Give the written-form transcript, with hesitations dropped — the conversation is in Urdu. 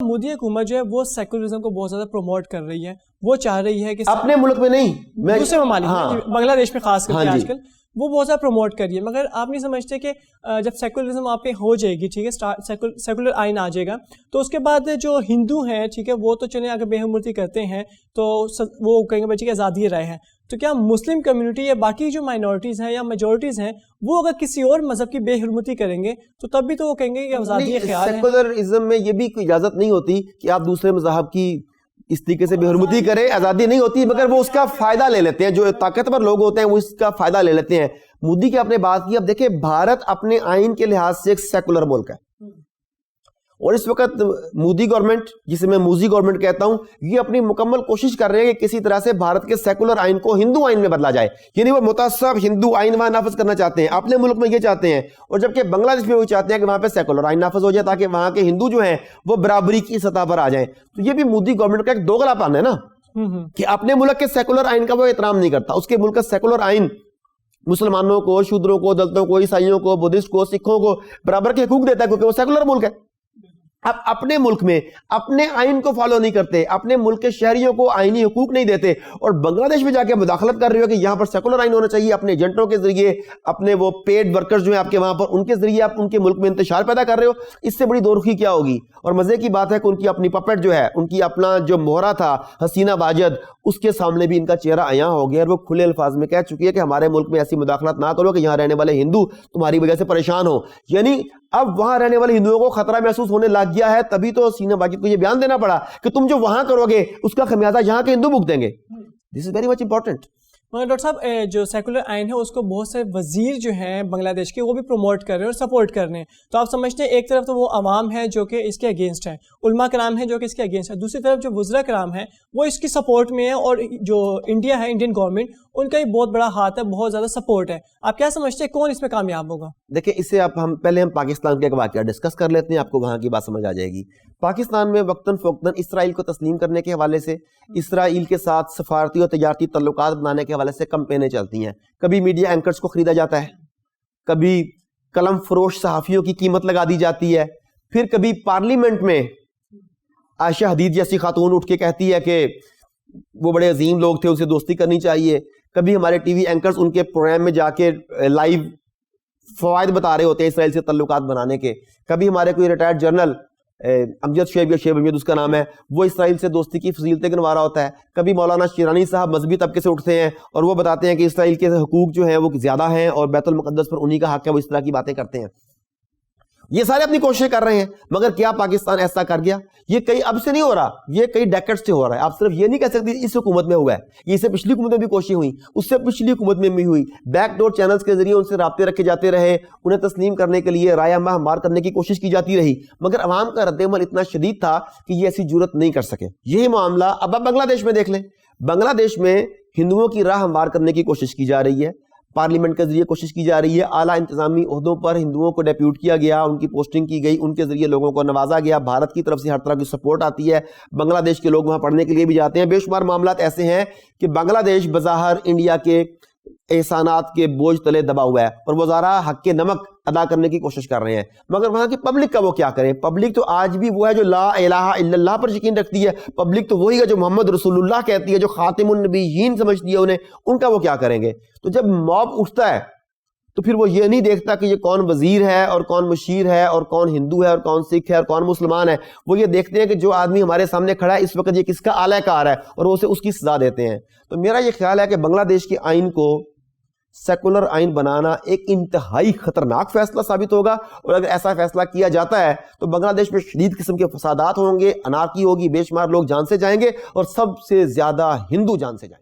مودی حکومت جو ہے وہ سیکولرزم کو بہت زیادہ پروموٹ کر رہی ہے. وہ چاہ رہی ہے کہ اپنے ملک میں نہیں, دوسرے ممالک بنگلہ دیش میں خاص کر کے آج کل وہ بہت زیادہ پروموٹ کر رہی ہے. مگر آپ نہیں سمجھتے کہ جب سیکولرزم آپ کے ہو جائے گی, ٹھیک ہے, سیکولر آئین آ جائے گا, تو اس کے بعد جو ہندو ہیں, ٹھیک ہے, وہ تو چلیں اگر بے حرمتی کرتے ہیں تو وہ کہیں گے بچے کی آزادی رائے ہے, تو کیا مسلم کمیونٹی یا باقی جو مائنورٹیز ہیں یا میجورٹیز ہیں وہ اگر کسی اور مذہب کی بے حرمتی کریں گے تو تب بھی تو وہ کہیں گے کہ آزادی خیال ہے. سیکولرزم میں یہ بھی کوئی اجازت نہیں ہوتی کہ آپ دوسرے مذہب کی اس طریقے سے بے حرمتی کریں, آزادی نہیں ہوتی, مگر وہ اس کا فائدہ لے لیتے ہیں. جو طاقتور لوگ ہوتے ہیں وہ اس کا فائدہ لے لیتے ہیں. مودی کی آپ نے بات کی, اب دیکھیں بھارت اپنے آئین کے لحاظ سے ایک سیکولر ملک ہے, اور اس وقت مودی گورنمنٹ, جسے میں موزی گورنمنٹ کہتا ہوں, یہ اپنی مکمل کوشش کر رہے ہیں کہ کسی طرح سے بھارت کے سیکولر آئین کو ہندو آئین میں بدلا جائے. یعنی وہ متعصب ہندو آئین وہاں نافذ کرنا چاہتے ہیں, اپنے ملک میں یہ چاہتے ہیں, اور جبکہ بنگلہ دیش میں وہ چاہتے ہیں کہ وہاں پہ سیکولر آئین نافذ ہو جائے تاکہ وہاں کے ہندو جو ہیں وہ برابری کی سطح پر آ جائیں. تو یہ بھی مودی گورنمنٹ کا ایک دوغلا پن ہے نا, کہ اپنے ملک کے سیکولر آئین کا وہ احترام نہیں کرتا. اس کے ملک کا سیکولر آئین مسلمانوں کو, شودروں کو, دلتوں کو, عیسائیوں کو, بدھسٹ کو, سکھوں کو برابر کے حقوق دیتا ہے کیونکہ وہ سیکولر ملک ہے. اب اپنے ملک میں اپنے آئین کو فالو نہیں کرتے, اپنے ملک کے شہریوں کو آئینی حقوق نہیں دیتے, اور بنگلہ دیش میں جا کے مداخلت کر رہے ہو کہ یہاں پر سیکولر آئین ہونا چاہیے. اپنے ایجنٹوں کے ذریعے, اپنے وہ پیڈ ورکرز جو ہیں آپ کے وہاں پر, ان کے ذریعے آپ ان کے ملک میں انتشار پیدا کر رہے ہو. اس سے بڑی دورخی کیا ہوگی؟ اور مزے کی بات ہے کہ ان کی اپنی پپٹ جو ہے, ان کی اپنا جو مہرہ تھا حسینہ واجد, اس کے سامنے بھی ان کا چہرہ عیاں ہو گیا, اور وہ کھلے الفاظ میں کہہ چکی ہے کہ ہمارے ملک میں ایسی مداخلت نہ کرو کہ یہاں رہنے والے ہندو تمہاری وجہ سے پریشان ہو. یعنی اب وہاں رہنے والے ہندوؤں کو خطرہ محسوس ہونے لگ گیا ہے, تبھی تو حسینہ واجد کو یہ بیان دینا پڑا کہ تم جو وہاں کرو گے اس کا خمیازہ یہاں کے ہندو بھگتیں گے. دس از ویری مچ امپورٹنٹ. مگر ڈاکٹر صاحب جو سیکولر آئین ہے اس کو بہت سے وزیر جو ہیں بنگلہ دیش کے وہ بھی پروموٹ کر رہے ہیں اور سپورٹ کر رہے ہیں. تو آپ سمجھتے ہیں ایک طرف تو وہ عوام ہے جو کہ اس کے اگینسٹ ہیں, علماء کرام ہیں جو کہ اس کے اگینسٹ ہیں, دوسری طرف جو وزراء کرام ہیں وہ اس کی سپورٹ میں ہیں, اور جو انڈیا ہے, انڈین گورنمنٹ, ان کا ہی بہت بڑا ہاتھ ہے, بہت زیادہ سپورٹ ہے. آپ کیا سمجھتے ہیں کون اس میں کامیاب ہوگا؟ دیکھیں اس سے ہم پہلے پاکستان کے ایک واقعہ ڈسکس کر لیتے ہیں, آپ کو وہاں کی بات سمجھ آ جائے گی. پاکستان میں وقتاً فوقتاً اسرائیل کو تسلیم کرنے کے حوالے سے, اسرائیل کے ساتھ سفارتی اور تجارتی تعلقات بنانے کے حوالے سے کمپینیں چلتی ہیں. کبھی میڈیا اینکرز کو خریدا جاتا ہے, کبھی قلم فروش صحافیوں کی قیمت لگا دی جاتی ہے, پھر کبھی پارلیمنٹ میں عائشہ حدید جیسی خاتون اٹھ کے کہتی ہے کہ وہ بڑے عظیم لوگ تھے, ان سے دوستی کرنی چاہیے. کبھی ہمارے ٹی وی اینکرز ان کے پروگرام میں جا کے لائیو فوائد بتا رہے ہوتے ہیں اسرائیل سے تعلقات بنانے کے. کبھی ہمارے کوئی ریٹائرڈ جرنل امجد شیب یا شیب امجد اس کا نام ہے, وہ اسرائیل سے دوستی کی فضیلتیں گنوا رہا ہوتا ہے. کبھی مولانا شیرانی صاحب مذہبی طبقے سے اٹھتے ہیں اور وہ بتاتے ہیں کہ اسرائیل کے حقوق جو ہیں وہ زیادہ ہیں اور بیت المقدس پر انہی کا حق ہے, وہ اس طرح کی باتیں کرتے ہیں. یہ سارے اپنی کوششیں کر رہے ہیں, مگر کیا پاکستان ایسا کر گیا؟ یہ کئی اب سے نہیں ہو رہا, یہ کئی ڈیکڈ سے ہو رہا ہے. آپ صرف یہ نہیں کہہ سکتے اس حکومت میں ہوا ہے, یہ اس سے پچھلی حکومت میں بھی کوششیں ہوئی, اس سے پچھلی حکومت میں بھی ہوئی. بیک ڈور چینلز کے ذریعے ان سے رابطے رکھے جاتے رہے, انہیں تسلیم کرنے کے لیے رایہ ماہ ہموار کرنے کی کوشش کی جاتی رہی, مگر عوام کا رد عمل اتنا شدید تھا کہ یہ ایسی جرت نہیں کر سکے. یہی معاملہ اب آپ بنگلہ دیش میں دیکھ لیں. بنگلہ دیش میں ہندوؤں کی راہ ہموار کرنے کی کوشش کی جا رہی ہے, پارلیمنٹ کے ذریعے کوشش کی جا رہی ہے. اعلیٰ انتظامی عہدوں پر ہندوؤں کو ڈیپیوٹ کیا گیا, ان کی پوسٹنگ کی گئی, ان کے ذریعے لوگوں کو نوازا گیا. بھارت کی طرف سے ہر طرح کی سپورٹ آتی ہے, بنگلہ دیش کے لوگ وہاں پڑھنے کے لیے بھی جاتے ہیں. بے شمار معاملات ایسے ہیں کہ بنگلہ دیش بظاہر انڈیا کے احسانات کے بوجھ تلے دبا ہوا ہے اور وہ ذرا حق کے نمک ادا کرنے کی کوشش کر رہے ہیں, مگر وہاں کی پبلک کا وہ کیا کریں؟ پبلک تو آج بھی وہ ہے جو لا الہ الا اللہ پر یقین رکھتی ہے, پبلک تو وہی ہے جو محمد رسول اللہ کہتی ہے, جو خاتم النبیین سمجھتی ہے انہیں, ان کا وہ کیا کریں گے؟ تو جب موب اٹھتا ہے تو پھر وہ یہ نہیں دیکھتا کہ یہ کون وزیر ہے اور کون مشیر ہے اور کون ہندو ہے اور کون سکھ ہے اور کون مسلمان ہے. وہ یہ دیکھتے ہیں کہ جو آدمی ہمارے سامنے کھڑا ہے اس وقت یہ کس کا اعلی کار ہے, اور وہ اسے اس کی سزا دیتے ہیں. تو میرا یہ خیال ہے کہ بنگلہ دیش کے آئین کو سیکولر آئین بنانا ایک انتہائی خطرناک فیصلہ ثابت ہوگا, اور اگر ایسا فیصلہ کیا جاتا ہے تو بنگلہ دیش میں شدید قسم کے فسادات ہوں گے, انارکی ہوگی, بے شمار لوگ جان سے جائیں گے, اور سب سے زیادہ ہندو جان سے جائیں گے.